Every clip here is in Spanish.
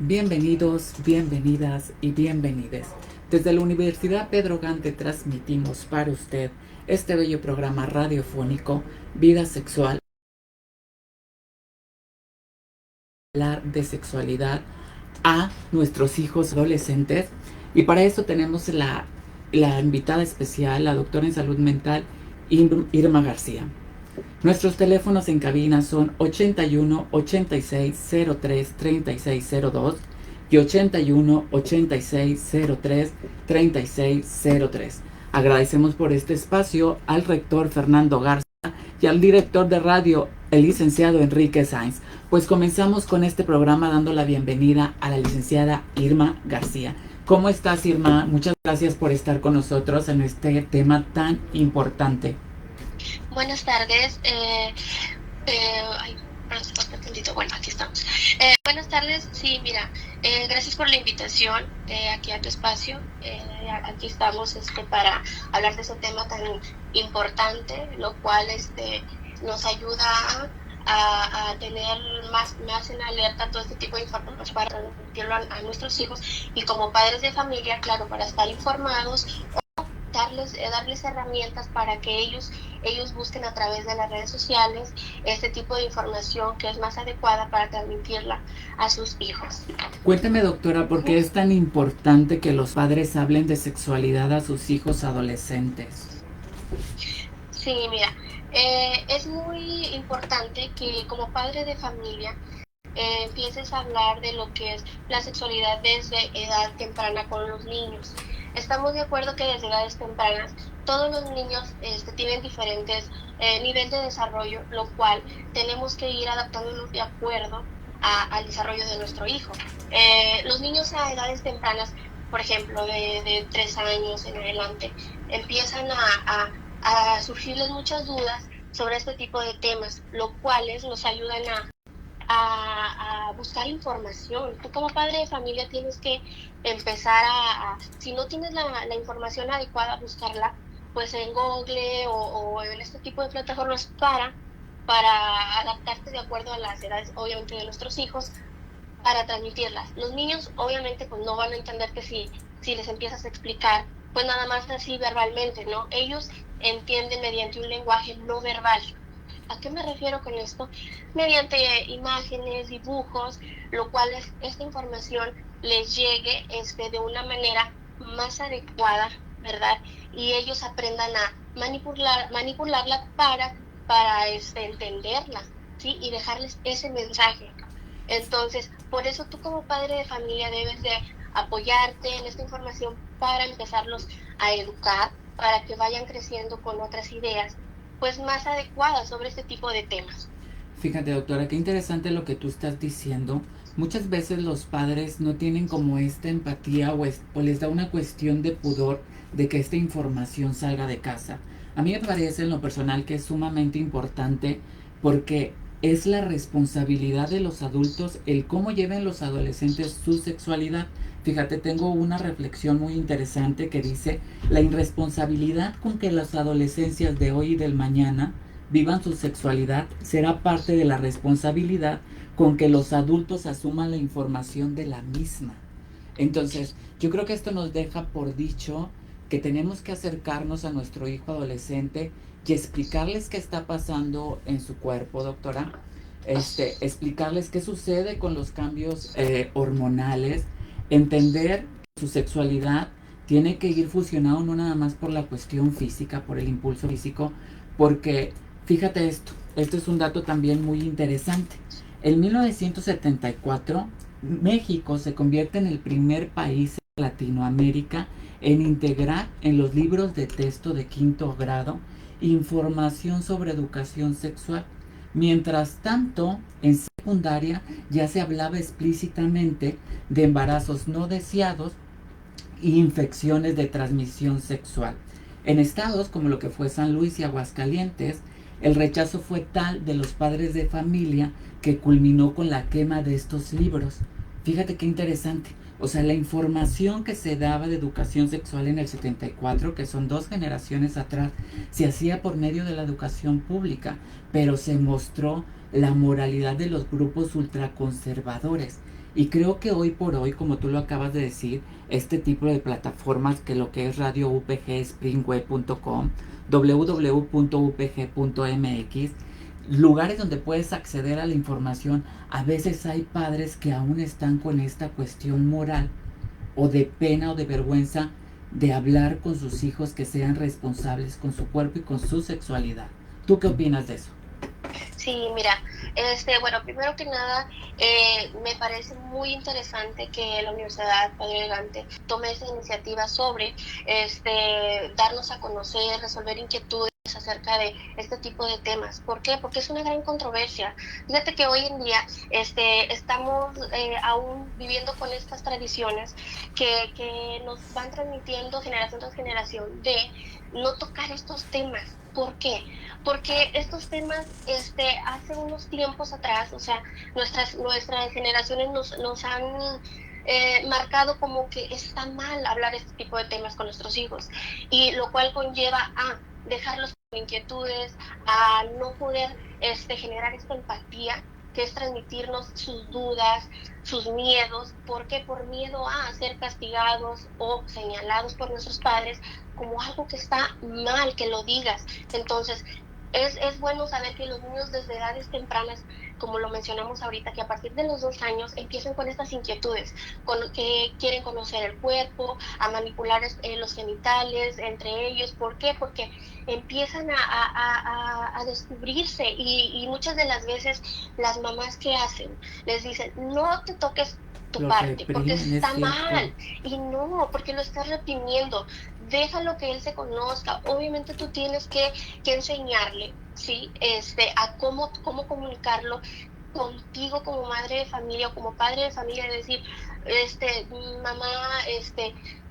Bienvenidos, bienvenidas y bienvenides. Desde la Universidad Pedro Gante transmitimos para usted este bello programa radiofónico Vida Sexual, hablar de sexualidad a nuestros hijos adolescentes. Y para eso tenemos la invitada especial, la doctora en salud mental Irma García. Nuestros teléfonos en cabina son 81 86 03 3602 y 81 86 03 3603. Agradecemos por este espacio al rector Fernando Garza y al director de radio, el licenciado Enrique Sainz. Pues comenzamos con este programa dando la bienvenida a la licenciada Irma García. ¿Cómo estás, Irma? Muchas gracias por estar con nosotros en este tema tan importante. Buenas tardes. Ay, perdón, se cortó tantito. Bueno, aquí estamos. Buenas tardes. Sí, mira, gracias por la invitación aquí a tu espacio. Aquí estamos para hablar de ese tema tan importante, lo cual nos ayuda a tener más en alerta todo este tipo de información para transmitirlo a nuestros hijos y como padres de familia, claro, para estar informados, darles herramientas para que ellos busquen a través de las redes sociales este tipo de información que es más adecuada para transmitirla a sus hijos. Cuénteme, doctora, ¿por qué es tan importante que los padres hablen de sexualidad a sus hijos adolescentes? Sí, mira, es muy importante que como padre de familia empieces a hablar de lo que es la sexualidad desde edad temprana con los niños. Estamos de acuerdo que desde edades tempranas todos los niños tienen diferentes niveles de desarrollo, lo cual tenemos que ir adaptándonos de acuerdo al desarrollo de nuestro hijo. Los niños a edades tempranas, por ejemplo, de 3 años en adelante, empiezan a surgirles muchas dudas sobre este tipo de temas, lo cuales nos ayudan a buscar información. Tú como padre de familia tienes que empezar si no tienes la información adecuada, buscarla pues en Google o en este tipo de plataformas para adaptarte de acuerdo a las edades, obviamente, de nuestros hijos, para transmitirlas. Los niños obviamente pues no van a entender que si les empiezas a explicar pues nada más así verbalmente, ¿no? Ellos entienden mediante un lenguaje no verbal. ¿A qué me refiero con esto? Mediante imágenes, dibujos, lo cual esta información les llegue de una manera más adecuada, ¿verdad? Y ellos aprendan a manipularla para entenderla, ¿sí? Y dejarles ese mensaje. Entonces, por eso tú como padre de familia debes de apoyarte en esta información para empezarlos a educar, para que vayan creciendo con otras ideas pues más adecuadas sobre este tipo de temas. Fíjate, doctora, qué interesante lo que tú estás diciendo. Muchas veces los padres no tienen como esta empatía o les da una cuestión de pudor de que esta información salga de casa. A mí me parece en lo personal que es sumamente importante porque es la responsabilidad de los adultos el cómo lleven los adolescentes su sexualidad. Fíjate, tengo una reflexión muy interesante que dice la irresponsabilidad con que las adolescencias de hoy y del mañana vivan su sexualidad será parte de la responsabilidad con que los adultos asuman la información de la misma. Entonces, yo creo que esto nos deja por dicho que tenemos que acercarnos a nuestro hijo adolescente y explicarles qué está pasando en su cuerpo, doctora. Explicarles qué sucede con los cambios hormonales, entender que su sexualidad tiene que ir fusionado no nada más por la cuestión física, por el impulso físico, porque fíjate esto es un dato también muy interesante. En 1974, México se convierte en el primer país en Latinoamérica en integrar en los libros de texto de quinto grado información sobre educación sexual. Mientras tanto, en secundaria ya se hablaba explícitamente de embarazos no deseados y infecciones de transmisión sexual. En estados como lo que fue San Luis y Aguascalientes, el rechazo fue tal de los padres de familia que culminó con la quema de estos libros. Fíjate qué interesante. O sea, la información que se daba de educación sexual en el 74, que son 2 generaciones atrás, se hacía por medio de la educación pública, pero se mostró la moralidad de los grupos ultraconservadores. Y creo que hoy por hoy, como tú lo acabas de decir, este tipo de plataformas que lo que es Radio UPG, springweb.com, www.upg.mx, lugares donde puedes acceder a la información, a veces hay padres que aún están con esta cuestión moral o de pena o de vergüenza de hablar con sus hijos que sean responsables con su cuerpo y con su sexualidad. ¿Tú qué opinas de eso? Sí, mira, bueno, primero que nada, me parece muy interesante que la Universidad Padre Gante tome esa iniciativa sobre darnos a conocer, resolver inquietudes acerca de este tipo de temas. ¿Por qué? Porque es una gran controversia. Fíjate que hoy en día estamos aún viviendo con estas tradiciones que nos van transmitiendo generación tras generación de no tocar estos temas. ¿Por qué? Porque estos temas hace unos tiempos atrás, o sea, nuestras generaciones nos han marcado como que está mal hablar este tipo de temas con nuestros hijos, y lo cual conlleva a dejarlos con inquietudes, a no poder generar esta empatía que es transmitirnos sus dudas, sus miedos. ¿Por qué? Por miedo a ser castigados o señalados por nuestros padres como algo que está mal, que lo digas. Entonces, es bueno saber que los niños desde edades tempranas, como lo mencionamos ahorita, que a partir de los 2 años empiezan con estas inquietudes, que quieren conocer el cuerpo, a manipular los genitales entre ellos. ¿Por qué? Porque empiezan a descubrirse, y muchas de las veces las mamás que hacen, les dicen, no te toques tu parte, porque está mal, y no, porque lo estás reprimiendo, déjalo que él se conozca. Obviamente tú tienes que enseñarle, ¿sí? A cómo comunicarlo contigo como madre de familia o como padre de familia, es decir, mamá,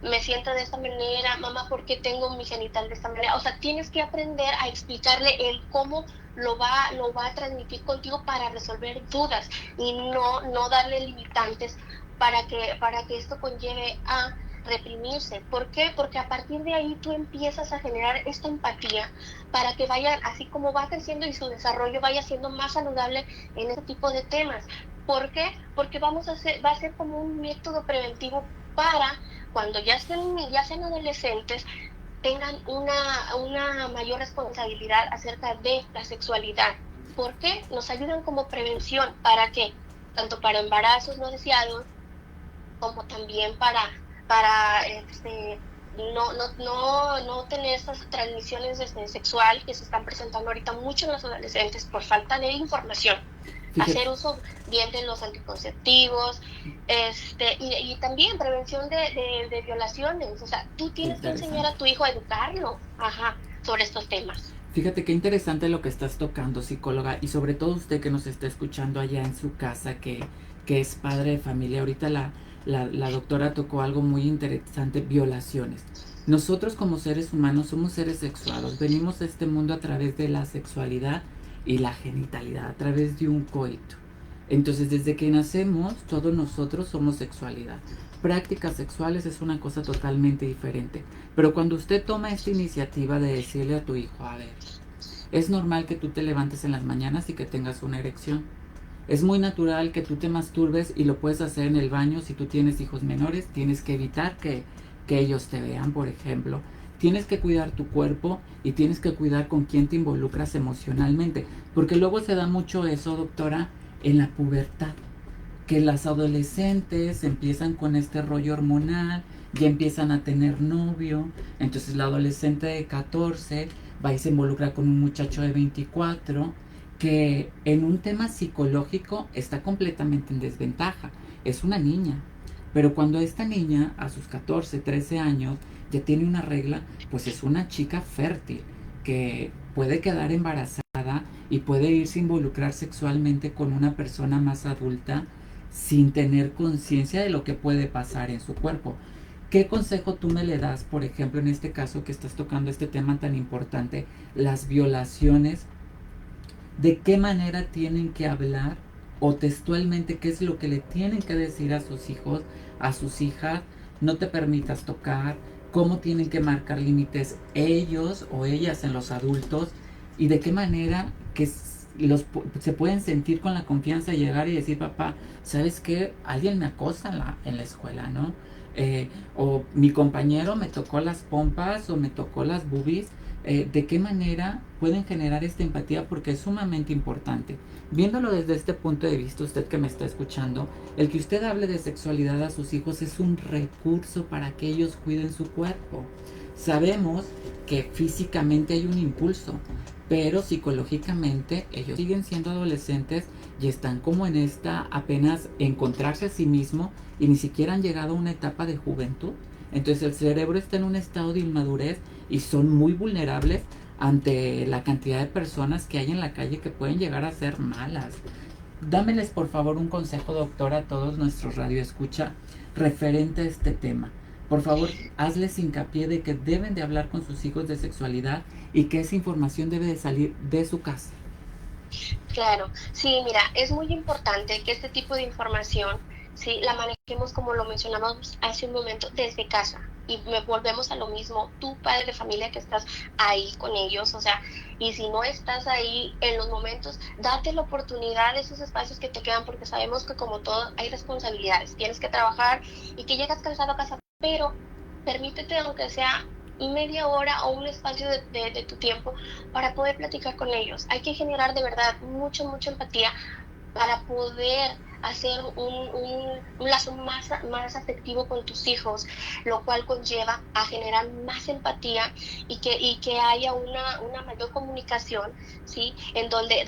me siento de esta manera, mamá, ¿por qué tengo mi genital de esta manera? O sea, tienes que aprender a explicarle el cómo lo va a transmitir contigo para resolver dudas, y no darle limitantes para que esto conlleve a reprimirse. ¿Por qué? Porque a partir de ahí tú empiezas a generar esta empatía para que vaya, así como va creciendo y su desarrollo vaya siendo más saludable en este tipo de temas. ¿Por qué? Porque va a ser como un método preventivo para cuando ya sean adolescentes, tengan una mayor responsabilidad acerca de la sexualidad. ¿Por qué? Nos ayudan como prevención. ¿Para qué? Tanto para embarazos no deseados, como también para no tener estas transmisiones sexual que se están presentando ahorita mucho en los adolescentes por falta de información. Fíjate. Hacer uso bien de los anticonceptivos, y también prevención de violaciones. O sea, tú tienes que enseñar a tu hijo a educarlo, sobre estos temas. Fíjate qué interesante lo que estás tocando, psicóloga, y sobre todo usted que nos está escuchando allá en su casa, que es padre de familia. Ahorita la doctora tocó algo muy interesante: violaciones. Nosotros como seres humanos somos seres sexuados, venimos a este mundo a través de la sexualidad y la genitalidad, a través de un coito. Entonces, desde que nacemos, todos nosotros somos sexualidad. Prácticas sexuales es una cosa totalmente diferente. Pero cuando usted toma esta iniciativa de decirle a tu hijo, a ver, es normal que tú te levantes en las mañanas y que tengas una erección. Es muy natural que tú te masturbes, y lo puedes hacer en el baño. Si tú tienes hijos menores, tienes que evitar que ellos te vean, por ejemplo. Tienes que cuidar tu cuerpo y tienes que cuidar con quién te involucras emocionalmente. Porque luego se da mucho eso, doctora, en la pubertad. Que las adolescentes empiezan con este rollo hormonal, ya empiezan a tener novio. Entonces la adolescente de 14 va y se involucra con un muchacho de 24, que en un tema psicológico está completamente en desventaja. Es una niña. Pero cuando esta niña, a sus 14, 13 años, ya tiene una regla, pues es una chica fértil, que puede quedar embarazada y puede irse a involucrar sexualmente con una persona más adulta sin tener conciencia de lo que puede pasar en su cuerpo. ¿Qué consejo tú me le das, por ejemplo, en este caso que estás tocando este tema tan importante, las violaciones? ¿De qué manera tienen que hablar, o textualmente qué es lo que le tienen que decir a sus hijos, a sus hijas? No te permitas tocar. ¿Cómo tienen que marcar límites ellos o ellas en los adultos? ¿Y de qué manera se pueden sentir con la confianza de llegar y decir, papá, ¿sabes qué? Alguien me acosa en la escuela, ¿no? O mi compañero me tocó las pompas o me tocó las boobies. ¿De qué manera pueden generar esta empatía? Porque es sumamente importante. Viéndolo desde este punto de vista, usted que me está escuchando, el que usted hable de sexualidad a sus hijos es un recurso para que ellos cuiden su cuerpo. Sabemos que físicamente hay un impulso, pero psicológicamente ellos siguen siendo adolescentes y están como en esta apenas encontrarse a sí mismo y ni siquiera han llegado a una etapa de juventud. Entonces el cerebro está en un estado de inmadurez y son muy vulnerables ante la cantidad de personas que hay en la calle que pueden llegar a ser malas. Dámeles por favor un consejo, doctora, a todos nuestros radioescucha referente a este tema. Por favor, hazles hincapié de que deben de hablar con sus hijos de sexualidad y que esa información debe de salir de su casa. Claro, sí, mira, es muy importante que este tipo de información, sí, la manejemos como lo mencionamos hace un momento desde casa. Y volvemos a lo mismo, tú padre de familia que estás ahí con ellos, o sea, y si no estás ahí en los momentos, date la oportunidad de esos espacios que te quedan, porque sabemos que como todo hay responsabilidades, tienes que trabajar y que llegas cansado a casa, pero permítete aunque sea media hora o un espacio de tu tiempo para poder platicar con ellos. Hay que generar de verdad mucha empatía para poder hacer un lazo más afectivo con tus hijos, lo cual conlleva a generar más empatía y que haya una mayor comunicación, ¿sí? En donde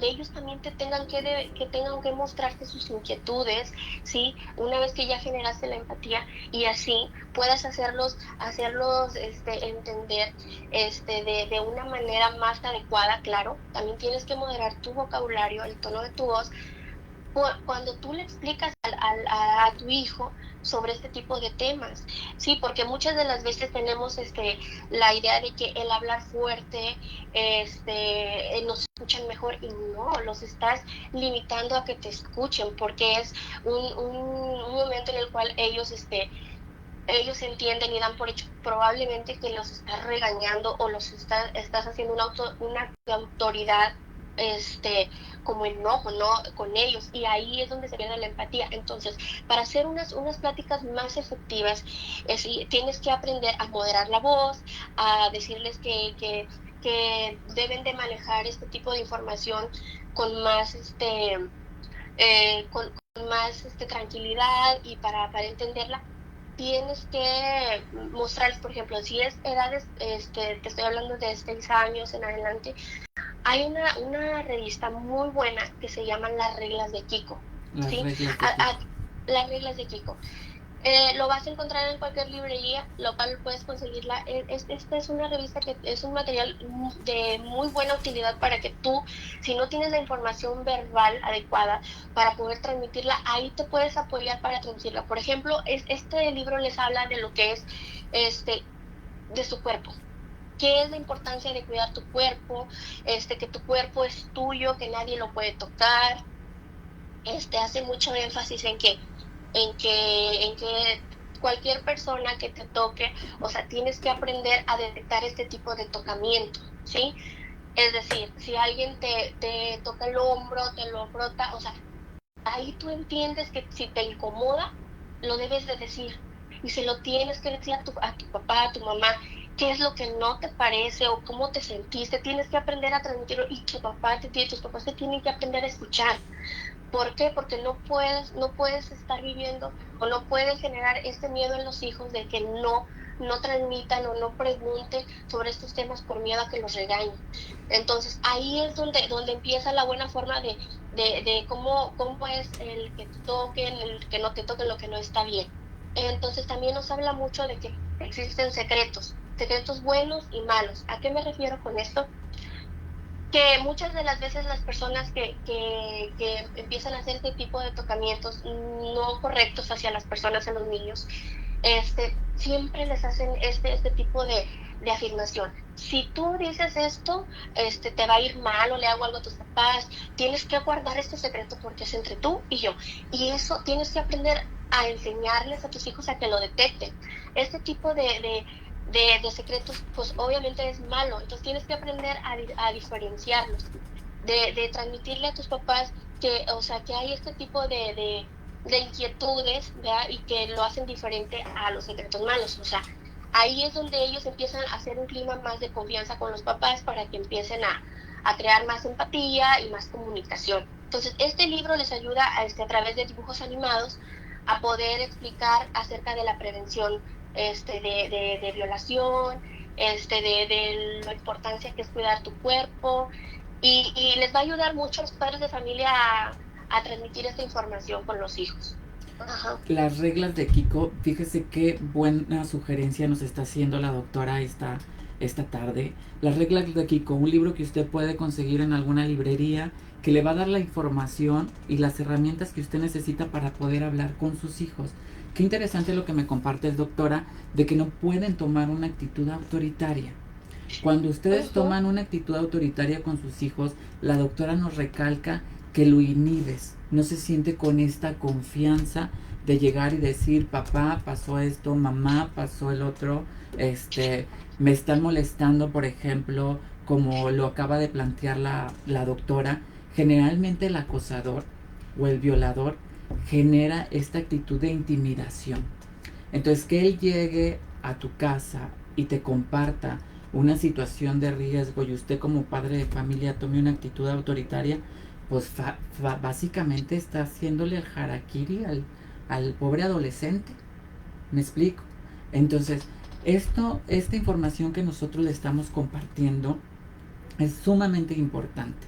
ellos también que tengan que mostrarte sus inquietudes, ¿sí? Una vez que ya generaste la empatía y así puedas hacerlos entender de una manera más adecuada. Claro, también tienes que moderar tu vocabulario, el tono de tu voz, cuando tú le explicas a tu hijo sobre este tipo de temas, sí, porque muchas de las veces tenemos la idea de que el hablar fuerte nos escuchan mejor, y no, los estás limitando a que te escuchen, porque es un momento en el cual ellos entienden y dan por hecho probablemente que los estás regañando o estás haciendo una autoridad, como enojo, ¿no? Con ellos, y ahí es donde se pierde la empatía. Entonces, para hacer unas pláticas más efectivas, tienes que aprender a moderar la voz, a decirles que deben de manejar este tipo de información con más con más tranquilidad, y para entenderla tienes que mostrarles, por ejemplo, si es edades, te estoy hablando de 6 años en adelante, hay una revista muy buena que se llama Las Reglas de Kiko, Las ¿sí? reglas de Kiko. Las Reglas de Kiko. Lo vas a encontrar en cualquier librería, lo cual puedes conseguirla. Esta es una revista que es un material de muy buena utilidad para que tú, si no tienes la información verbal adecuada para poder transmitirla, ahí te puedes apoyar para transmitirla. Por ejemplo, este libro les habla de lo que es de su cuerpo. ¿Qué es la importancia de cuidar tu cuerpo? Que tu cuerpo es tuyo, que nadie lo puede tocar. Hace mucho énfasis en que cualquier persona que te toque, o sea, tienes que aprender a detectar este tipo de tocamiento, ¿sí? Es decir, si alguien te toca el hombro, te lo frota, o sea, ahí tú entiendes que si te incomoda, lo debes de decir. Y se lo tienes que decir a tu papá, a tu mamá, qué es lo que no te parece o cómo te sentiste. Tienes que aprender a transmitirlo, y tus papás te tienen que aprender a escuchar. ¿Por qué? Porque no puedes estar viviendo o no puedes generar este miedo en los hijos de que no transmitan o no pregunten sobre estos temas por miedo a que los regañen. Entonces ahí es donde empieza la buena forma de cómo es el que te toquen, el que no te toquen, lo que no está bien. Entonces también nos habla mucho de que existen secretos buenos y malos. ¿A qué me refiero con esto? Que muchas de las veces las personas que empiezan a hacer este tipo de tocamientos no correctos hacia las personas, a los niños, siempre les hacen este tipo de afirmación. Si tú dices esto, te va a ir mal, o le hago algo a tus papás. Tienes que guardar este secreto porque es entre tú y yo. Y eso tienes que aprender a enseñarles a tus hijos a que lo detecten. Este tipo de secretos, pues obviamente es malo. Entonces tienes que aprender a diferenciarlos. de transmitirle a tus papás que, o sea, que hay este tipo de inquietudes, ¿verdad? Y que lo hacen diferente a los secretos malos. O sea, ahí es donde ellos empiezan a hacer un clima más de confianza con los papás para que empiecen a crear más empatía y más comunicación. Entonces, este libro les ayuda a través de dibujos animados a poder explicar acerca de la prevención de violación, de la importancia que es cuidar tu cuerpo, y les va a ayudar mucho a los padres de familia a transmitir esta información con los hijos. Ajá. Las reglas de Kiko, fíjese qué buena sugerencia nos está haciendo la doctora esta tarde. Las reglas de Kiko, un libro que usted puede conseguir en alguna librería, que le va a dar la información y las herramientas que usted necesita para poder hablar con sus hijos. Qué interesante lo que me compartes, doctora, de que no pueden tomar una actitud autoritaria. Cuando ustedes toman una actitud autoritaria con sus hijos, la doctora nos recalca que lo inhibes, no se siente con esta confianza de llegar y decir, papá, pasó esto, mamá, pasó el otro, me están molestando, por ejemplo, como lo acaba de plantear la doctora. Generalmente el acosador o el violador genera esta actitud de intimidación. Entonces, que él llegue a tu casa y te comparta una situación de riesgo y usted como padre de familia tome una actitud autoritaria, pues básicamente está haciéndole el harakiri al pobre adolescente. ¿Me explico? Entonces, esta información que nosotros le estamos compartiendo es sumamente importante.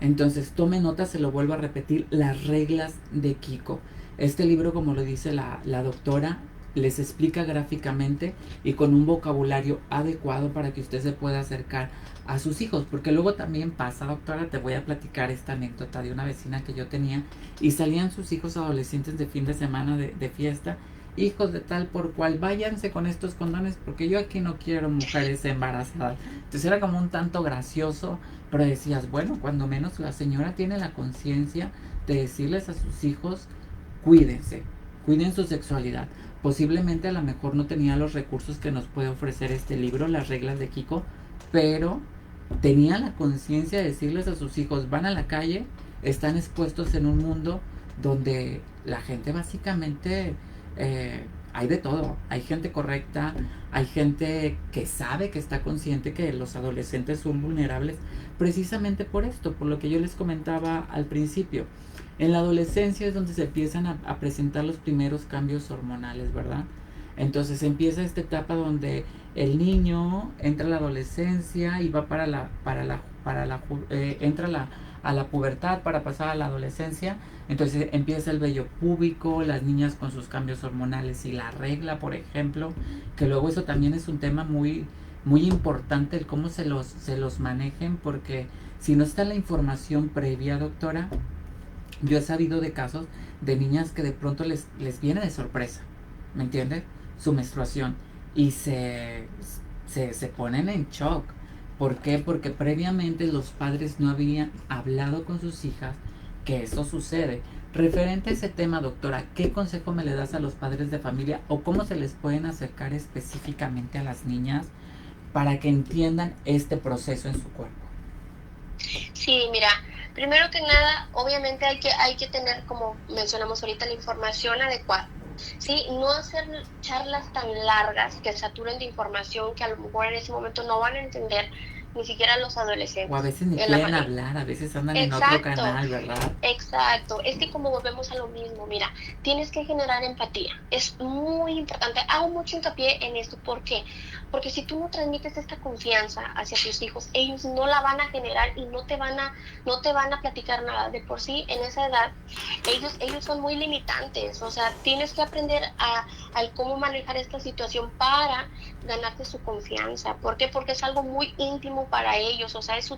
Entonces, tome nota, se lo vuelvo a repetir, las reglas de Kiko. Este libro, como lo dice la doctora, les explica gráficamente y con un vocabulario adecuado para que usted se pueda acercar a sus hijos, porque luego también pasa, doctora, te voy a platicar esta anécdota de una vecina que yo tenía, y salían sus hijos adolescentes de fin de semana de fiesta, hijos de tal por cual, váyanse con estos condones porque yo aquí no quiero mujeres embarazadas. Entonces era como un tanto gracioso, pero decías, bueno, cuando menos la señora tiene la conciencia de decirles a sus hijos, cuídense, cuiden su sexualidad. Posiblemente a lo mejor no tenía los recursos que nos puede ofrecer este libro, Las reglas de Kiko, pero tenía la conciencia de decirles a sus hijos, van a la calle, están expuestos en un mundo donde la gente básicamente hay de todo. Hay gente correcta, hay gente que sabe, que está consciente que los adolescentes son vulnerables, precisamente por esto, por lo que yo les comentaba al principio. En la adolescencia es donde se empiezan a presentar los primeros cambios hormonales, ¿verdad? Entonces empieza esta etapa donde el niño entra a la adolescencia y va entra a la pubertad para pasar a la adolescencia. Entonces empieza el vello púbico, las niñas con sus cambios hormonales y la regla, por ejemplo, que luego eso también es un tema muy, muy importante, el cómo se los manejen, porque si no está la información previa, doctora, yo he sabido de casos de niñas que de pronto les viene de sorpresa, ¿me entiendes? Su menstruación y se ponen en shock. ¿Por qué? Porque previamente los padres no habían hablado con sus hijas que esto sucede. Referente a ese tema, doctora, ¿qué consejo me le das a los padres de familia o cómo se les pueden acercar específicamente a las niñas para que entiendan este proceso en su cuerpo? Sí, mira, primero que nada, obviamente hay que tener, como mencionamos ahorita, la información adecuada. Sí, no hacer charlas tan largas que saturen de información que a lo mejor en ese momento no van a entender ni siquiera los adolescentes. O a veces ni quieren hablar, a veces andan en otro canal, ¿verdad? Exacto, es que como volvemos a lo mismo, mira, tienes que generar empatía, es muy importante, hago mucho hincapié en esto, ¿por qué? Porque si tú no transmites esta confianza hacia tus hijos, ellos no la van a generar y no te van a platicar nada. De por sí, en esa edad, ellos son muy limitantes, o sea, tienes que aprender a cómo manejar esta situación para ganarte su confianza. ¿Por qué? Porque es algo muy íntimo para ellos, o sea, es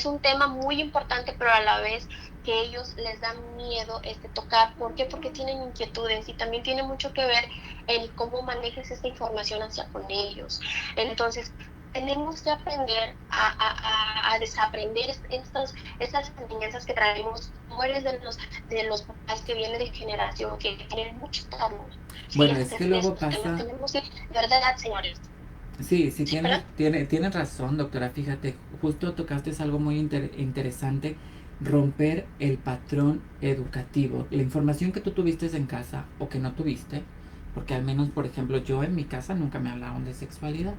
un tema muy importante, pero a la vez que ellos les da miedo tocar. ¿Por qué? Porque tienen inquietudes y también tiene mucho que ver el cómo manejes esta información hacia con ellos. Entonces, tenemos que aprender a desaprender estas enseñanzas que traemos. No eres de los papás que vienen de generación, que tienen muchos tabús. Bueno, sí, es que luego pasa... Tenemos que, de verdad, señores. Sí, sí, ¿Sí, tienes, verdad? tienes razón, doctora. Fíjate, justo tocaste algo muy interesante, romper el patrón educativo. La información que tú tuviste en casa o que no tuviste, porque al menos, por ejemplo, yo en mi casa nunca me hablaron de sexualidad.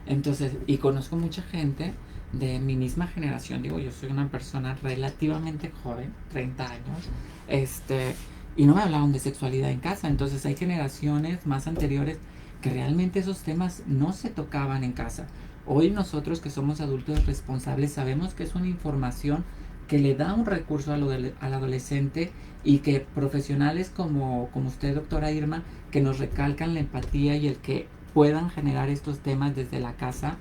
Entonces, y conozco mucha gente de mi misma generación, digo, yo soy una persona relativamente joven, 30 años, este, y no me hablaban de sexualidad en casa. Entonces hay generaciones más anteriores que realmente esos temas no se tocaban en casa. Hoy nosotros que somos adultos responsables sabemos que es una información que le da un recurso al adolescente, y que profesionales como usted, doctora Irma, que nos recalcan la empatía y el que puedan generar estos temas desde la casa,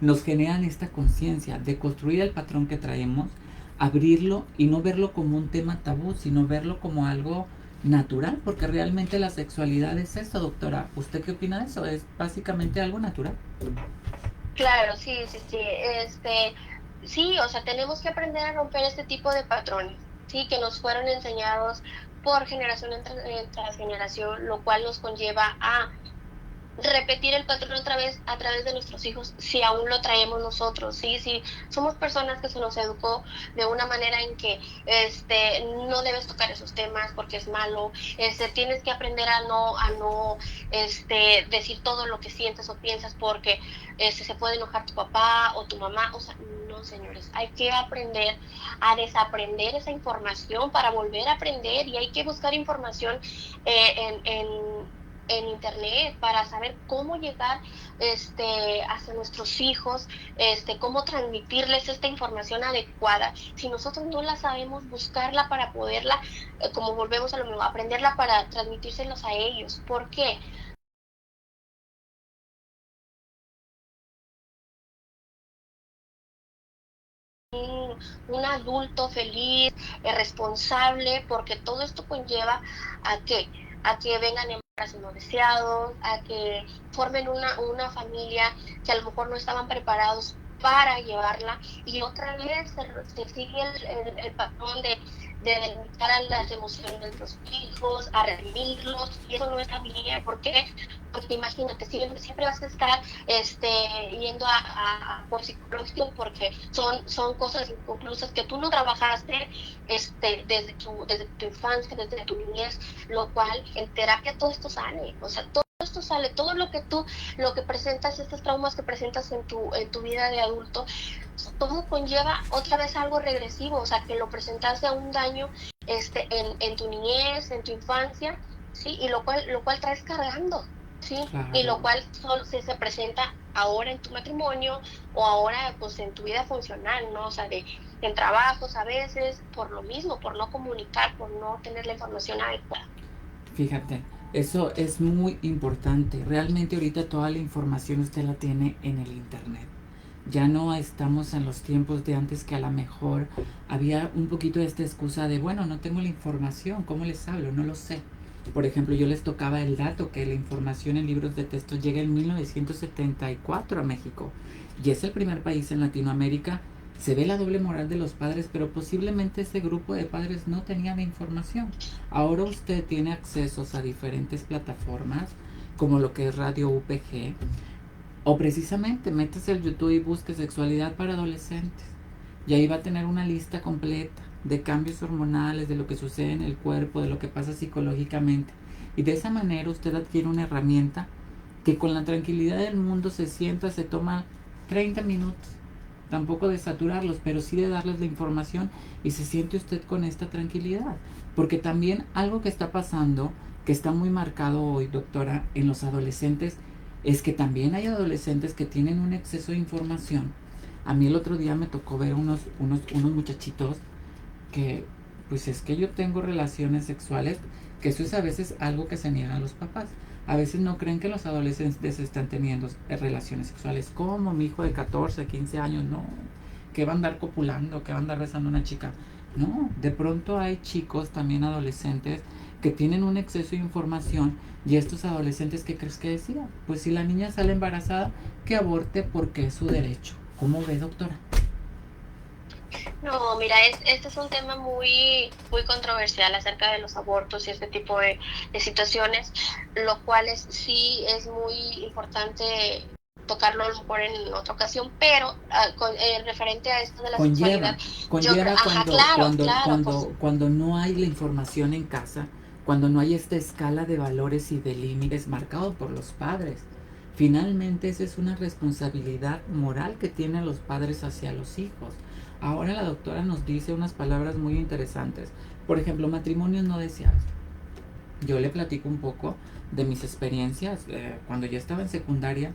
nos generan esta conciencia de construir el patrón que traemos, abrirlo y no verlo como un tema tabú, sino verlo como algo natural, porque realmente la sexualidad es eso, doctora. ¿Usted qué opina de eso? Es básicamente algo natural. Claro, sí, sí, sí. Sí, o sea, tenemos que aprender a romper este tipo de patrones, sí, que nos fueron enseñados por generación tras generación, lo cual nos conlleva a repetir el patrón otra vez a través de nuestros hijos si aún lo traemos nosotros, ¿sí? Si somos personas que se nos educó de una manera en que no debes tocar esos temas porque es malo, tienes que aprender a no decir todo lo que sientes o piensas porque se puede enojar tu papá o tu mamá, o sea, no, señores, hay que aprender a desaprender esa información para volver a aprender, y hay que buscar información en internet para saber cómo llegar hacia nuestros hijos, cómo transmitirles esta información adecuada. Si nosotros no la sabemos, buscarla para poderla, como volvemos a lo mismo, aprenderla para transmitírselos a ellos. ¿Por qué? Un adulto feliz, responsable, porque todo esto conlleva a que, a que vengan embarazos no deseados, a que formen una familia que a lo mejor no estaban preparados para llevarla, y otra vez se sigue el patrón de delimitar a las emociones de los hijos, a reprimirlos, y eso no está bien. ¿Por qué? Porque imagínate, siempre vas a estar yendo por psicológico porque son cosas inconclusas que tú no trabajaste desde tu infancia, desde tu niñez, lo cual en terapia todo esto sale, o sea, todo esto sale, todo lo que presentas, estos traumas que presentas en tu vida de adulto, todo conlleva otra vez algo regresivo, o sea, que lo presentaste a un daño en tu niñez, en tu infancia, sí, y lo cual traes cargando, sí, y Claro. lo cual solo se presenta ahora en tu matrimonio o ahora pues en tu vida funcional, ¿no? O sea, en trabajos a veces, por lo mismo, por no comunicar, por no tener la información adecuada. Fíjate, eso es muy importante. Realmente ahorita toda la información usted la tiene en el internet. Ya no estamos en los tiempos de antes, que a lo mejor había un poquito de esta excusa de, bueno, no tengo la información, ¿cómo les hablo? No lo sé. Por ejemplo, yo les tocaba el dato que la información en libros de texto llega en 1974 a México, y es el primer país en Latinoamérica. Se ve la doble moral de los padres, pero posiblemente ese grupo de padres no tenían la información. Ahora usted tiene accesos a diferentes plataformas, como lo que es Radio UPG, o precisamente métese al YouTube y busque sexualidad para adolescentes. Y ahí va a tener una lista completa de cambios hormonales, de lo que sucede en el cuerpo, de lo que pasa psicológicamente. Y de esa manera usted adquiere una herramienta que con la tranquilidad del mundo se sienta, se toma 30 minutos. Tampoco de saturarlos, pero sí de darles la información, y se siente usted con esta tranquilidad. Porque también algo que está pasando, que está muy marcado hoy, doctora, en los adolescentes, es que también hay adolescentes que tienen un exceso de información. A mí el otro día me tocó ver unos muchachitos que, pues es que yo tengo relaciones sexuales, que eso es a veces algo que se niegan a los papás. A veces no creen que los adolescentes están teniendo relaciones sexuales. Como mi hijo de 14 15 años, no, que va a andar copulando, que va a andar besando a una chica. No, de pronto hay chicos, también adolescentes, que tienen un exceso de información. Y estos adolescentes, ¿qué crees que decían? Pues si la niña sale embarazada, que aborte porque es su derecho. ¿Cómo ve, doctora? No, mira, este es un tema muy controversial acerca de los abortos y este tipo de situaciones, lo cual sí es muy importante tocarlo a lo mejor en otra ocasión, pero referente a esto de la sexualidad, Conlleva, yo creo, conlleva ajá, cuando, claro, cuando, claro, cuando, cuando no hay la información en casa, cuando no hay esta escala de valores y de límites marcado por los padres. Finalmente esa es una responsabilidad moral que tienen los padres hacia los hijos. Ahora la doctora nos dice unas palabras muy interesantes. Por ejemplo, matrimonios no deseados. Yo le platico un poco de mis experiencias. Cuando yo estaba en secundaria,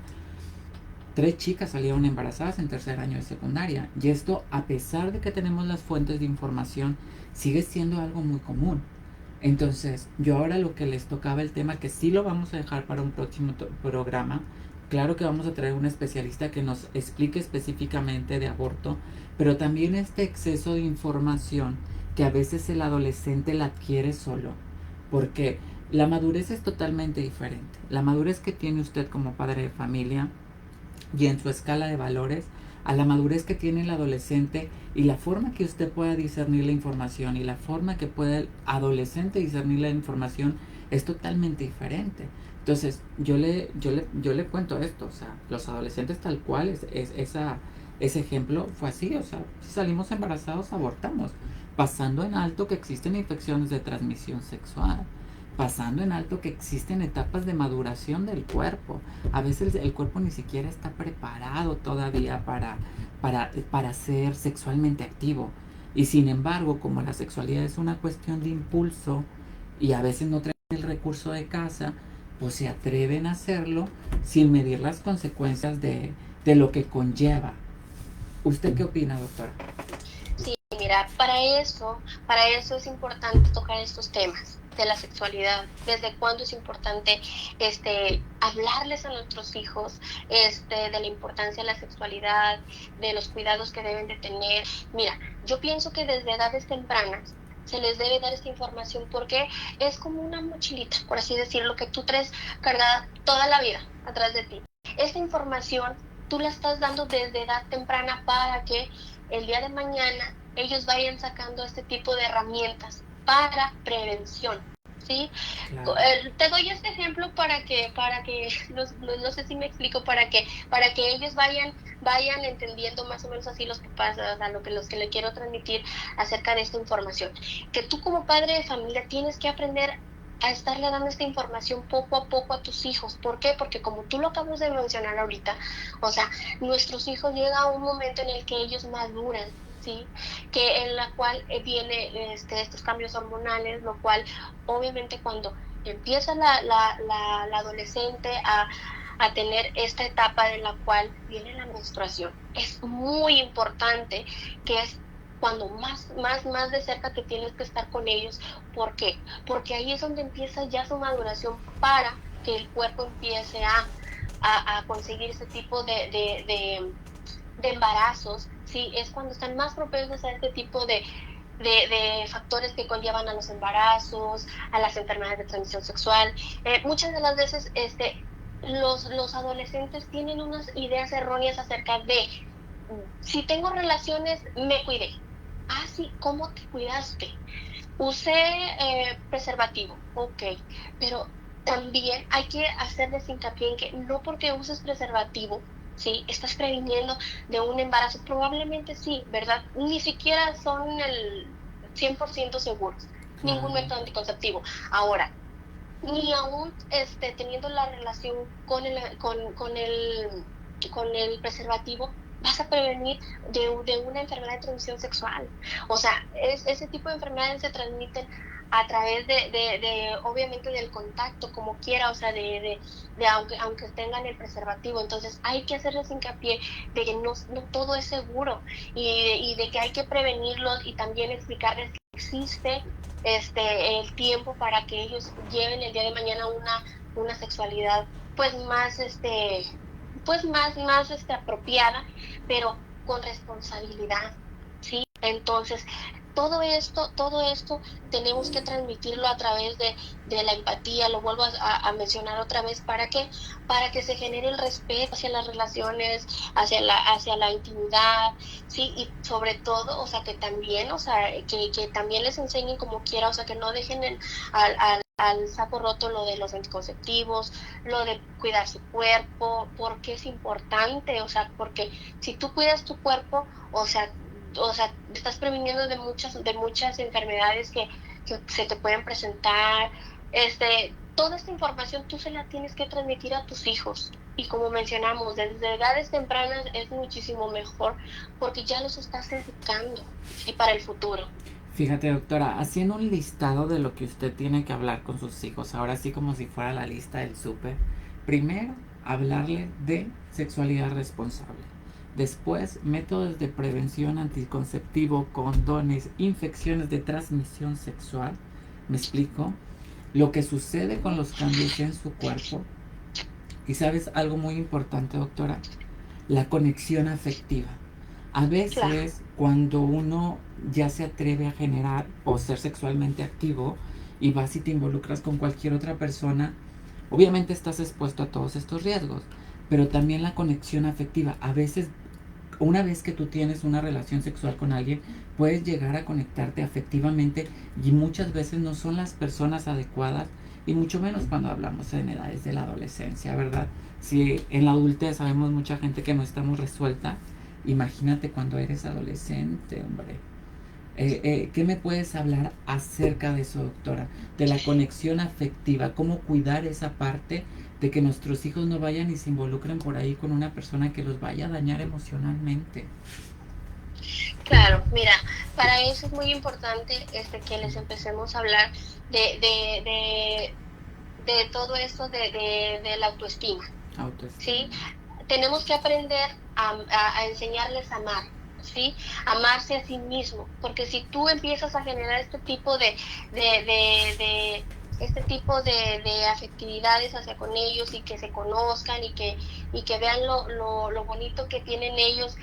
3 chicas salieron embarazadas en tercer año de secundaria. Y esto, a pesar de que tenemos las fuentes de información, sigue siendo algo muy común. Entonces, yo ahora lo que les tocaba el tema, que sí lo vamos a dejar para un próximo programa, claro que vamos a traer un especialista que nos explique específicamente de aborto, pero también este exceso de información que a veces el adolescente la adquiere solo, porque la madurez es totalmente diferente. La madurez que tiene usted como padre de familia y en su escala de valores a la madurez que tiene el adolescente y la forma que usted pueda discernir la información y la forma que puede el adolescente discernir la información es totalmente diferente. Entonces, yo le cuento esto, o sea, los adolescentes tal cual, ese ejemplo fue así, o sea, si salimos embarazados, abortamos, pasando en alto que existen infecciones de transmisión sexual, pasando en alto que existen etapas de maduración del cuerpo. A veces el cuerpo ni siquiera está preparado todavía para ser sexualmente activo. Y sin embargo, como la sexualidad es una cuestión de impulso y a veces no traen el recurso de casa, pues se atreven a hacerlo sin medir las consecuencias de lo que conlleva. ¿Usted qué opina, doctora? sí, mira, para eso es importante tocar estos temas de la sexualidad, desde cuándo es importante hablarles a nuestros hijos de la importancia de la sexualidad, de los cuidados que deben de tener. Mira, yo pienso que desde edades tempranas se les debe dar esta información porque es como una mochilita, por así decirlo, que tú traes cargada toda la vida atrás de ti. Esta información tú la estás dando desde edad temprana para que el día de mañana ellos vayan sacando este tipo de herramientas para prevención. ¿Sí? Claro. Te doy este ejemplo para que no sé si me explico, para que ellos vayan entendiendo más o menos así los papás, o sea, los que le quiero transmitir acerca de esta información. Que tú como padre de familia tienes que aprender a estarle dando esta información poco a poco a tus hijos. ¿Por qué? Porque como tú lo acabas de mencionar ahorita, o sea, nuestros hijos llega a un momento en el que ellos maduran, ¿sí? Que en la cual viene estos cambios hormonales, lo cual obviamente cuando empieza la adolescente a tener esta etapa en la cual viene la menstruación, es muy importante que es cuando más de cerca te tienes que estar con ellos. ¿Por qué? Porque ahí es donde empieza ya su maduración para que el cuerpo empiece a conseguir ese tipo de embarazos, ¿sí? Es cuando están más propensos a este tipo de factores que conllevan a los embarazos, a las enfermedades de transmisión sexual. Muchas de las veces los adolescentes tienen unas ideas erróneas acerca de si tengo relaciones, me cuidé. Ah, sí, ¿cómo te cuidaste? Usé preservativo, ok, pero también hay que hacerles hincapié en que no porque uses preservativo, ¿sí? Estás previniendo de un embarazo. Probablemente sí, ¿verdad? Ni siquiera son el 100% seguros, ningún Claro. método anticonceptivo. Ahora, ni aún teniendo la relación con el preservativo, vas a prevenir de una enfermedad de transmisión sexual. O sea, ese tipo de enfermedades se transmiten a través obviamente del contacto, como quiera, o sea, aunque tengan el preservativo. Entonces, hay que hacerles hincapié de que no todo es seguro y de que hay que prevenirlos y también explicarles que existe el tiempo para que ellos lleven el día de mañana una sexualidad pues más apropiada, pero con responsabilidad, ¿sí? Entonces, todo esto tenemos que transmitirlo a través de la empatía, lo vuelvo a mencionar otra vez, para que se genere el respeto hacia las relaciones, hacia la intimidad, sí, y sobre todo, o sea, que también, o sea, que también les enseñen como quiera, o sea, que no dejen al saco roto lo de los anticonceptivos, lo de cuidar su cuerpo, porque es importante, o sea, porque si tú cuidas tu cuerpo, o sea, estás previniendo de muchas enfermedades que se te pueden presentar. Toda esta información tú se la tienes que transmitir a tus hijos. Y como mencionamos, desde edades tempranas es muchísimo mejor porque ya los estás educando y para el futuro. Fíjate, doctora, haciendo un listado de lo que usted tiene que hablar con sus hijos, ahora sí como si fuera la lista del súper. Primero, hablarle de sexualidad responsable. Después, métodos de prevención anticonceptivo, condones, infecciones de transmisión sexual. ¿Me explico? Lo que sucede con los cambios en su cuerpo. Y sabes algo muy importante, doctora, la conexión afectiva. A Claro. veces cuando uno ya se atreve a generar o ser sexualmente activo y vas y te involucras con cualquier otra persona, obviamente estás expuesto a todos estos riesgos, pero también la conexión afectiva. A veces, una vez que tú tienes una relación sexual con alguien, puedes llegar a conectarte afectivamente y muchas veces no son las personas adecuadas y mucho menos cuando hablamos en edades de la adolescencia, ¿verdad? Si en la adultez sabemos mucha gente que no estamos resuelta, imagínate cuando eres adolescente, hombre. ¿Qué me puedes hablar acerca de eso, doctora? De la conexión afectiva, cómo cuidar esa parte de que nuestros hijos no vayan y se involucren por ahí con una persona que los vaya a dañar emocionalmente. Claro, mira, para eso es muy importante que les empecemos a hablar de, de, de, de todo esto de la autoestima, ¿sí? Autoestima. Tenemos que aprender a enseñarles a amar, ¿sí? Amarse a sí mismo, porque si tú empiezas a generar de, de, de este tipo de afectividades hacia con ellos y que se conozcan y que vean lo bonito que tienen ellos,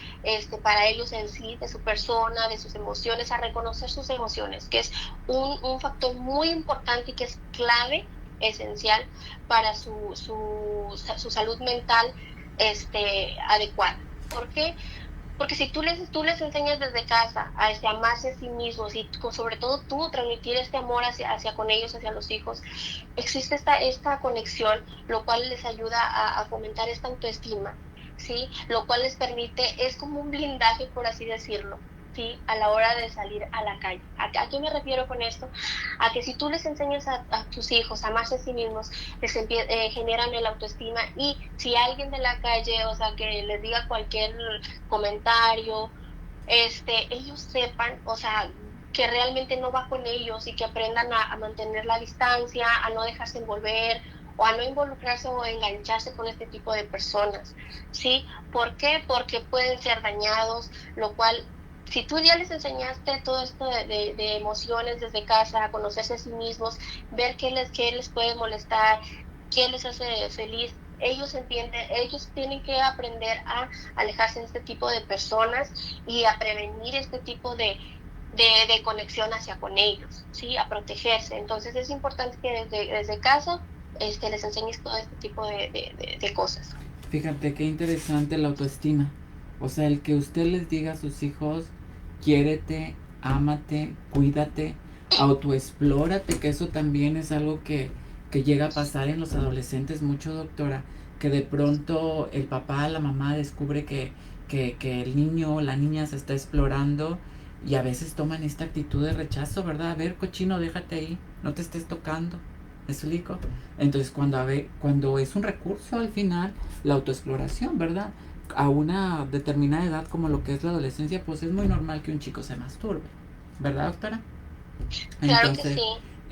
para ellos en sí, de su persona, de sus emociones, a reconocer sus emociones, que es un factor muy importante y que es clave, esencial para su salud mental adecuada. ¿Por qué? Porque si tú les enseñas desde casa a amarse a sí mismos y sobre todo tú transmitir este amor hacia con ellos, hacia los hijos, existe esta conexión, lo cual les ayuda a fomentar esta autoestima, ¿sí? Lo cual les permite, es como un blindaje, por así decirlo, ¿sí? A la hora de salir a la calle. ¿A qué me refiero con esto? A que si tú les enseñas a tus hijos a amarse a sí mismos, generan el autoestima y si alguien de la calle, o sea, que les diga cualquier comentario, ellos sepan, o sea, que realmente no va con ellos y que aprendan a mantener la distancia, a no dejarse envolver o a no involucrarse o engancharse con este tipo de personas, ¿sí? ¿Por qué? Porque pueden ser dañados, lo cual, si tú ya les enseñaste todo esto de emociones desde casa, a conocerse a sí mismos, ver qué les puede molestar, qué les hace feliz, ellos entienden, ellos tienen que aprender a alejarse de este tipo de personas y a prevenir este tipo de conexión hacia con ellos, ¿sí? A protegerse. Entonces es importante que desde casa les enseñes todo este tipo de cosas. Fíjate qué interesante la autoestima. O sea, el que usted les diga a sus hijos, quiérete, ámate, cuídate, autoexplórate, que eso también es algo que llega a pasar en los adolescentes mucho, doctora, que de pronto el papá, la mamá descubre que el niño o la niña se está explorando y a veces toman esta actitud de rechazo, ¿verdad? A ver, cochino, déjate ahí, no te estés tocando. ¿Me explico? Entonces, cuando es un recurso al final, la autoexploración, ¿verdad? A una determinada edad como lo que es la adolescencia, pues es muy normal que un chico se masturbe, ¿verdad, doctora? Claro que Entonces,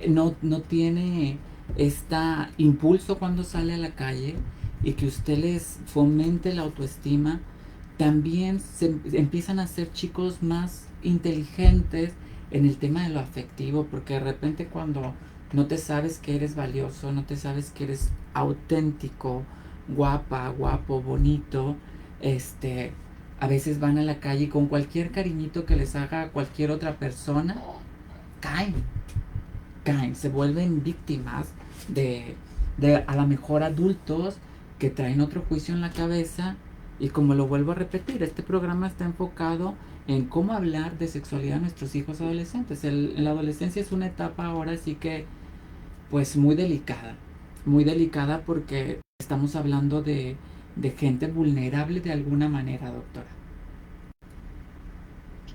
sí. no tiene este impulso cuando sale a la calle y que usted les fomente la autoestima, también se empiezan a ser chicos más inteligentes en el tema de lo afectivo, porque de repente cuando no te sabes que eres valioso, no te sabes que eres auténtico, guapa, guapo, bonito, este, A veces van a la calle y con cualquier cariñito que les haga a cualquier otra persona, caen, caen, se vuelven víctimas de, de a lo mejor adultos que traen otro juicio en la cabeza. Y como lo vuelvo a repetir, este programa está enfocado en cómo hablar de sexualidad a nuestros hijos adolescentes. La adolescencia es una etapa ahora sí que pues muy delicada porque estamos hablando de gente vulnerable de alguna manera, doctora.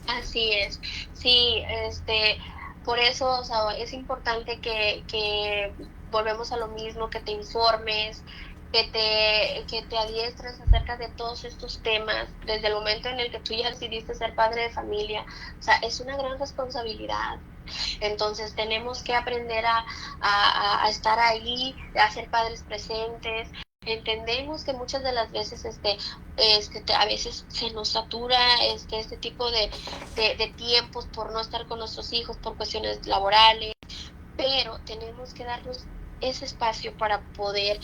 Así es, sí, por eso, o sea, es importante que volvemos a lo mismo, que te informes, que te adiestres acerca de todos estos temas, desde el momento en el que tú ya decidiste ser padre de familia, o sea, es una gran responsabilidad. Entonces tenemos que aprender a estar ahí, a ser padres presentes. Entendemos que muchas de las veces a veces se nos satura este tipo de tiempos por no estar con nuestros hijos, por cuestiones laborales, pero tenemos que darnos ese espacio para poder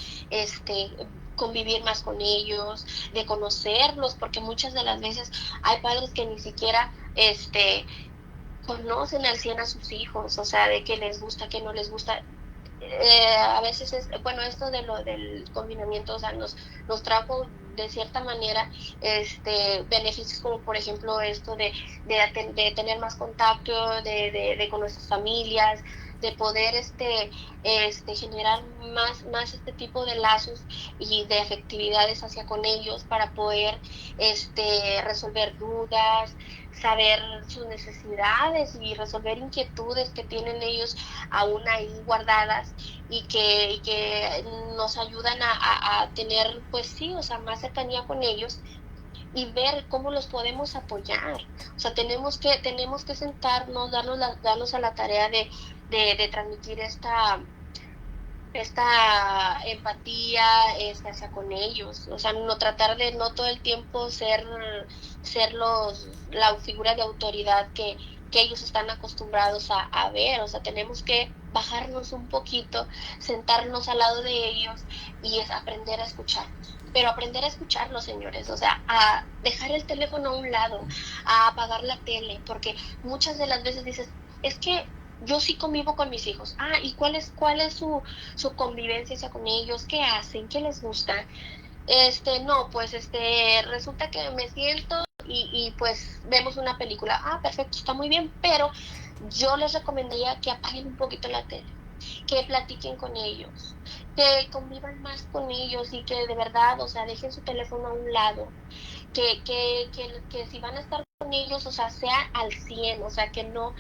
convivir más con ellos, de conocerlos, porque muchas de las veces hay padres que ni siquiera conocen al 100 a sus hijos, o sea, de qué les gusta, qué no les gusta. A veces bueno, esto de lo del confinamiento, o sea, nos trajo de cierta manera beneficios, como por ejemplo esto de tener más contacto con nuestras familias, de poder generar más este tipo de lazos y de afectividades hacia con ellos para poder resolver dudas, saber sus necesidades y resolver inquietudes que tienen ellos aún ahí guardadas y que nos ayudan a tener, pues sí, o sea, más cercanía con ellos y ver cómo los podemos apoyar. O sea, tenemos que sentarnos, darnos a la tarea de transmitir esta empatía hacia con ellos, o sea, no tratar de no todo el tiempo ser la figura de autoridad que ellos están acostumbrados a ver, o sea, tenemos que bajarnos un poquito, sentarnos al lado de ellos y aprender a escucharlos. Pero aprender a escucharlos, señores, o sea, a dejar el teléfono a un lado, a apagar la tele, porque muchas de las veces dices, es que yo sí convivo con mis hijos. Ah, ¿y cuál es su convivencia con ellos? ¿Qué hacen? ¿Qué les gusta? No, pues resulta que me siento y pues vemos una película. Ah, perfecto, está muy bien, pero yo les recomendaría que apaguen un poquito la tele, que platiquen con ellos, que convivan más con ellos y que de verdad, o sea, dejen su teléfono a un lado, que si van a estar con ellos, o sea, sea al 100, o sea, que no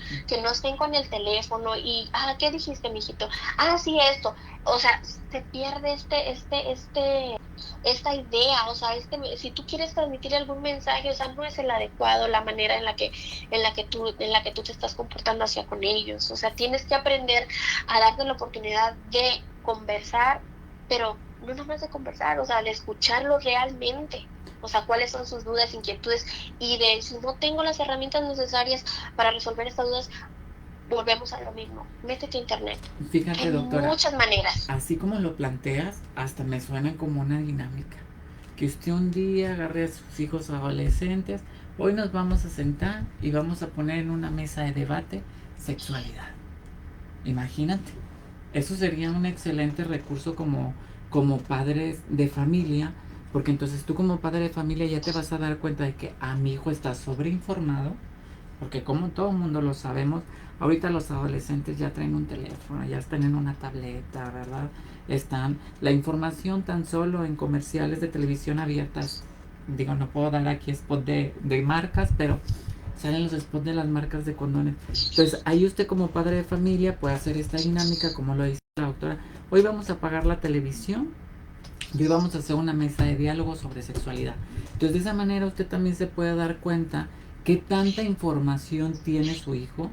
estén con el teléfono y, ¿qué dijiste, mijito? Ah, sí, esto, o sea, se pierde esta idea, o sea, si tú quieres transmitir algún mensaje, o sea, no es el adecuado la manera en la que tú te estás comportando hacia con ellos, o sea, tienes que aprender a darte la oportunidad de conversar, pero no nada más de conversar, o sea, de escucharlos realmente. O sea, cuáles son sus dudas, inquietudes, y de si no tengo las herramientas necesarias para resolver estas dudas, volvemos a lo mismo. Métete a internet. Fíjate, Hay doctora, muchas maneras. así como lo planteas, hasta me suena como una dinámica. Que usted un día agarre a sus hijos adolescentes, hoy nos vamos a sentar y vamos a poner en una mesa de debate sexualidad. Imagínate, eso sería un excelente recurso como padres de familia, porque entonces tú como padre de familia ya te vas a dar cuenta de que a mi hijo está sobreinformado, porque como todo el mundo lo sabemos, ahorita los adolescentes ya traen un teléfono, ya están en una tableta, ¿verdad? Están, la información tan solo en comerciales de televisión abiertas, digo, no puedo dar aquí spot de marcas, pero salen los spots de las marcas de condones. Entonces, ahí usted como padre de familia puede hacer esta dinámica, como lo dice la doctora. Hoy vamos a apagar la televisión y hoy vamos a hacer una mesa de diálogo sobre sexualidad. Entonces, de esa manera usted también se puede dar cuenta qué tanta información tiene su hijo,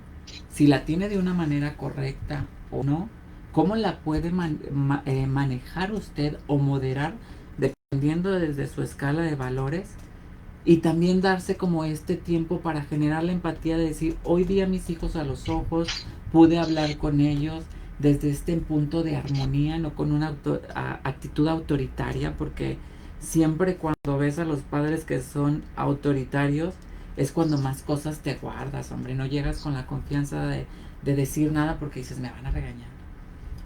si la tiene de una manera correcta o no, cómo la puede manejar usted o moderar dependiendo desde su escala de valores, y también darse como este tiempo para generar la empatía de decir, hoy vi a mis hijos a los ojos, pude hablar con ellos desde este punto de armonía, no con una actitud autoritaria, porque siempre cuando ves a los padres que son autoritarios, es cuando más cosas te guardas, hombre. No llegas con la confianza de decir nada porque dices, me van a regañar,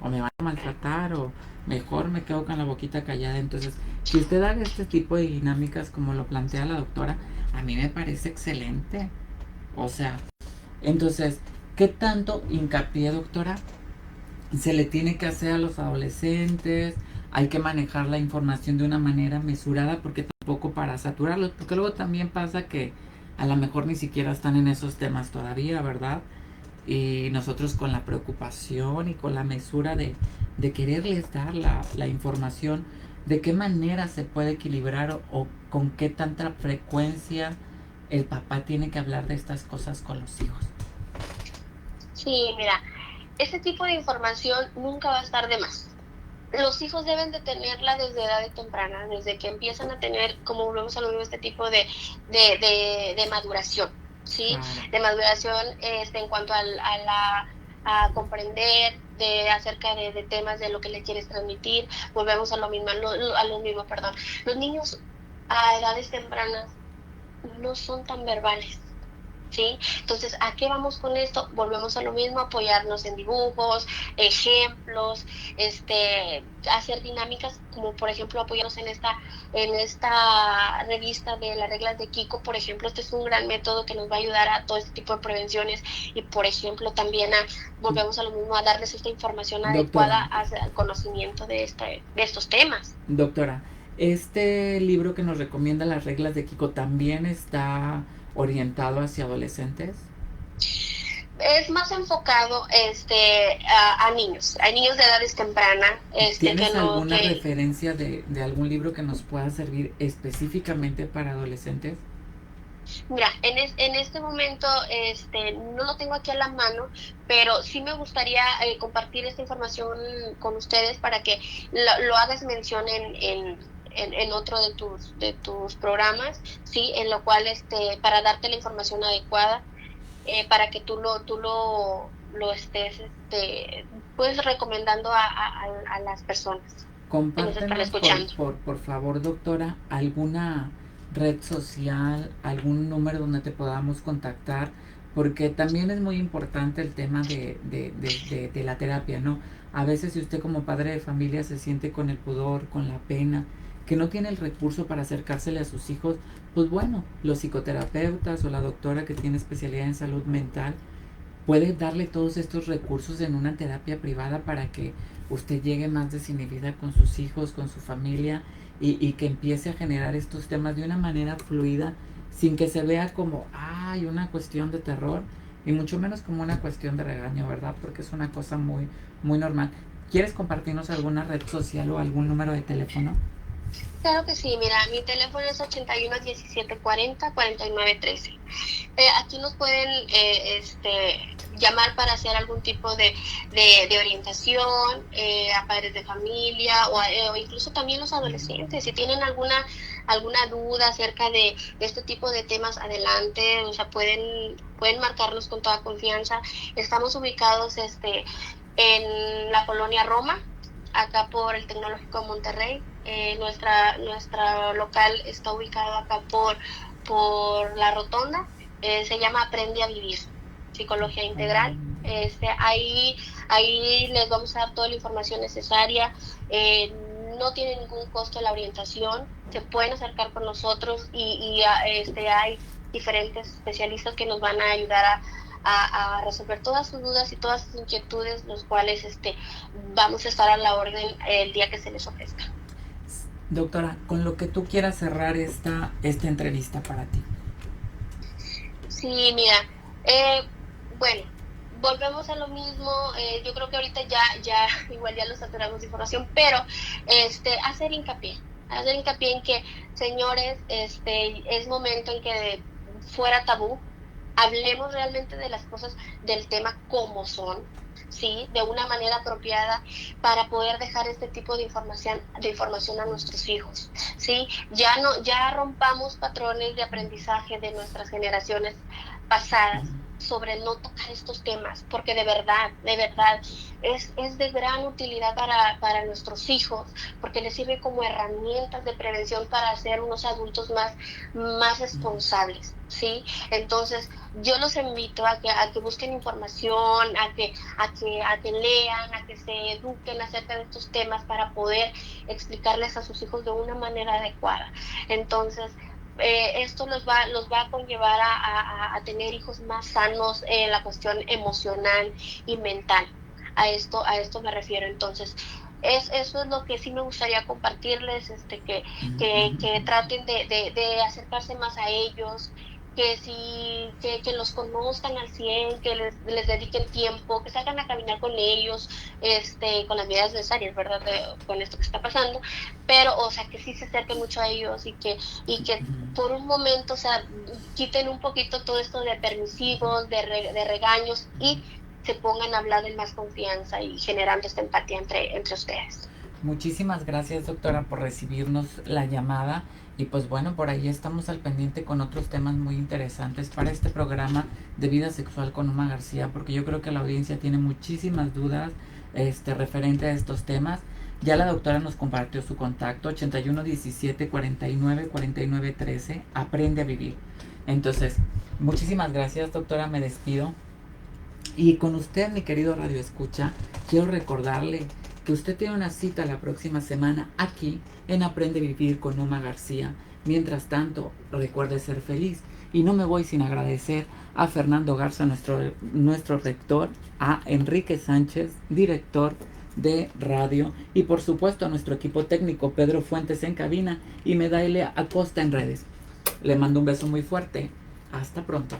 o me van a maltratar, o mejor me quedo con la boquita callada. Entonces, que usted haga este tipo de dinámicas como lo plantea la doctora, a mí me parece excelente. O sea, entonces, ¿qué tanto hincapié, doctora, se le tiene que hacer a los adolescentes? Hay que manejar la información de una manera mesurada, porque tampoco para saturarlos, porque luego también pasa que a lo mejor ni siquiera están en esos temas todavía, ¿verdad? Y nosotros con la preocupación y con la mesura de quererles dar la información, de qué manera se puede equilibrar, o con qué tanta frecuencia el papá tiene que hablar de estas cosas con los hijos. Sí, mira, este tipo de información nunca va a estar de más. Los hijos deben de tenerla desde edades tempranas, desde que empiezan a tener, como volvemos a lo mismo, este tipo de maduración, ¿sí? Claro. De maduración en cuanto a comprender acerca de temas de lo que le quieres transmitir. Volvemos a lo mismo, perdón. Los niños a edades tempranas no son tan verbales. ¿Sí? Entonces, ¿a qué vamos con esto? Volvemos a lo mismo, apoyarnos en dibujos, ejemplos, hacer dinámicas, como por ejemplo apoyarnos en esta revista de las reglas de Kiko, por ejemplo. Este es un gran método que nos va a ayudar a todo este tipo de prevenciones, y por ejemplo también volvemos a lo mismo, a darles esta información adecuada al conocimiento de estos temas. Doctora, este libro que nos recomienda las reglas de Kiko también está orientado hacia adolescentes. Es más enfocado a niños de edades tempranas. ¿Tienes alguna referencia de algún libro que nos pueda servir específicamente para adolescentes? Mira, en este momento no lo tengo aquí a la mano, pero sí me gustaría compartir esta información con ustedes para que lo hagas mención en otro de tus programas, sí, en lo cual para darte la información adecuada, para que tú lo estés pues recomendando a las personas. Compártenos, por favor, doctora, alguna red social, algún número donde te podamos contactar, porque también es muy importante el tema de la terapia, ¿no? A veces si usted como padre de familia se siente con el pudor, con la pena, que no tiene el recurso para acercársele a sus hijos, pues bueno, los psicoterapeutas o la doctora que tiene especialidad en salud mental puede darle todos estos recursos en una terapia privada para que usted llegue más desinhibida con sus hijos, con su familia, y que empiece a generar estos temas de una manera fluida, sin que se vea como, ay, una cuestión de terror, y mucho menos como una cuestión de regaño, ¿verdad? Porque es una cosa muy, muy normal. ¿Quieres compartirnos alguna red social o algún número de teléfono? Claro que sí, mira, mi teléfono es 81 17 40 49 13. Aquí nos pueden llamar para hacer algún tipo de orientación a padres de familia, o incluso también los adolescentes. Si tienen alguna duda acerca de este tipo de temas, adelante, o sea, pueden marcarnos con toda confianza. Estamos ubicados en la colonia Roma, acá por el Tecnológico de Monterrey. Nuestra local está ubicado acá por la Rotonda. Se llama Aprende a Vivir, Psicología Integral. Ahí les vamos a dar toda la información necesaria. No tiene ningún costo la orientación. Se pueden acercar con nosotros, y hay diferentes especialistas que nos van a ayudar a resolver todas sus dudas y todas sus inquietudes, los cuales vamos a estar a la orden el día que se les ofrezca. Doctora, con lo que tú quieras cerrar esta entrevista para ti. Sí, mira, bueno, volvemos a lo mismo. Yo creo que ahorita ya igual ya lo saturamos de información, pero hacer hincapié en que, señores, es momento en que fuera tabú, hablemos realmente de las cosas del tema como son, sí, de una manera apropiada, para poder dejar este tipo de información a nuestros hijos, sí. Ya rompamos patrones de aprendizaje de nuestras generaciones pasadas, sobre no tocar estos temas, porque de verdad es de gran utilidad para nuestros hijos, porque les sirve como herramientas de prevención para ser unos adultos más responsables, ¿sí? Entonces, yo los invito a que busquen información, a que lean, a que se eduquen acerca de estos temas para poder explicarles a sus hijos de una manera adecuada. Entonces, esto los va a conllevar a tener hijos más sanos en la cuestión emocional y mental. A esto me refiero. Entonces, eso es lo que sí me gustaría compartirles, que traten de acercarse más a ellos, que los conozcan al 100, que les dediquen tiempo, que salgan a caminar con ellos, con las medidas necesarias, ¿verdad? Con esto que está pasando, pero, o sea, que sí se acerquen mucho a ellos y que por un momento, o sea, quiten un poquito todo esto de permisivos, de regaños y se pongan a hablar en más confianza y generando esta empatía entre ustedes. Muchísimas gracias, doctora, por recibirnos la llamada. Y pues bueno, por ahí estamos al pendiente con otros temas muy interesantes para este programa de vida sexual con Uma García, porque yo creo que la audiencia tiene muchísimas dudas referente a estos temas. Ya la doctora nos compartió su contacto, 81 17 49 49 13, aprende a vivir. Entonces, muchísimas gracias, doctora, me despido. Y con usted, mi querido Radio Escucha, quiero recordarle que usted tiene una cita la próxima semana aquí en Aprende a Vivir con Uma García. Mientras tanto, recuerde ser feliz. Y no me voy sin agradecer a Fernando Garza, nuestro rector, a Enrique Sánchez, director de radio, y por supuesto a nuestro equipo técnico, Pedro Fuentes en cabina y Medaile Acosta en redes. Le mando un beso muy fuerte. Hasta pronto.